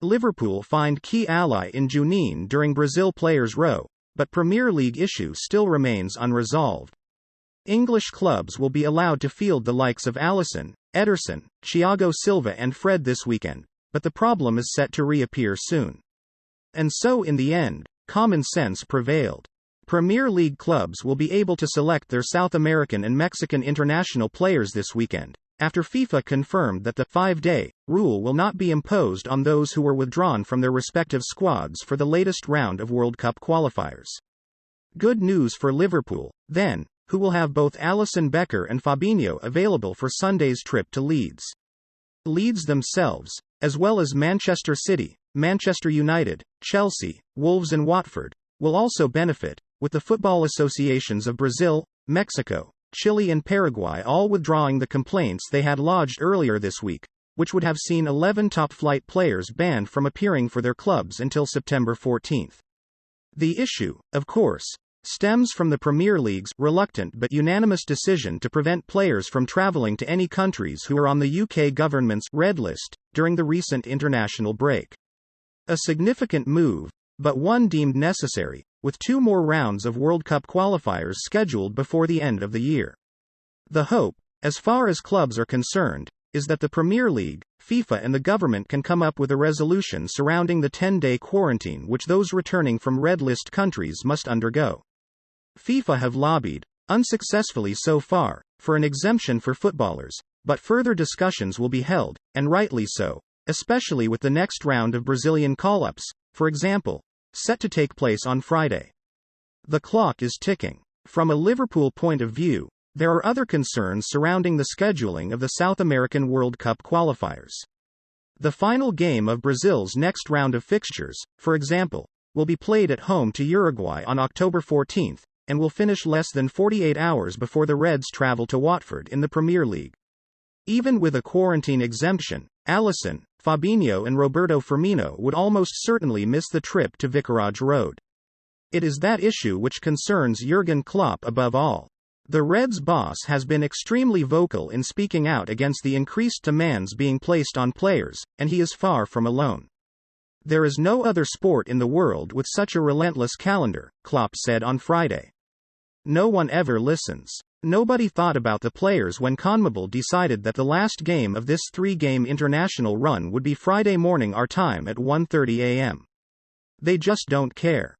Liverpool find key ally in Juninho during Brazil players' row, but Premier League issue still remains unresolved. English clubs will be allowed to field the likes of Alisson, Ederson, Thiago Silva and Fred this weekend, but the problem is set to reappear soon. And so in the end, common sense prevailed. Premier League clubs will be able to select their South American and Mexican international players this weekend, after FIFA confirmed that the 5-day rule will not be imposed on those who were withdrawn from their respective squads for the latest round of World Cup qualifiers. Good news for Liverpool, then, who will have both Alisson Becker and Fabinho available for Sunday's trip to Leeds. Leeds themselves, as well as Manchester City, Manchester United, Chelsea, Wolves and Watford, will also benefit, with the football associations of Brazil, Mexico, Chile and Paraguay all withdrawing the complaints they had lodged earlier this week, which would have seen 11 top-flight players banned from appearing for their clubs until September 14. The issue, of course, stems from the Premier League's reluctant but unanimous decision to prevent players from travelling to any countries who are on the UK government's red list during the recent international break. A significant move, but one deemed necessary, with 2 more rounds of World Cup qualifiers scheduled before the end of the year. The hope, as far as clubs are concerned, is that the Premier League, FIFA and the government can come up with a resolution surrounding the 10-day quarantine which those returning from red list countries must undergo. FIFA have lobbied, unsuccessfully so far, for an exemption for footballers, but further discussions will be held, and rightly so, especially with the next round of Brazilian call-ups, for example, set to take place on Friday. The clock is ticking. From a Liverpool point of view, there are other concerns surrounding the scheduling of the South American World Cup qualifiers. The final game of Brazil's next round of fixtures, for example, will be played at home to Uruguay on October 14, and will finish less than 48 hours before the Reds travel to Watford in the Premier League. Even with a quarantine exemption, Alisson, Fabinho and Roberto Firmino would almost certainly miss the trip to Vicarage Road. It is that issue which concerns Jurgen Klopp above all. The Reds' boss has been extremely vocal in speaking out against the increased demands being placed on players, and he is far from alone. There is no other sport in the world with such a relentless calendar, Klopp said on Friday. No one ever listens. Nobody thought about the players when CONMEBOL decided that the last game of this 3-game international run would be Friday morning our time at 1:30 a.m. They just don't care.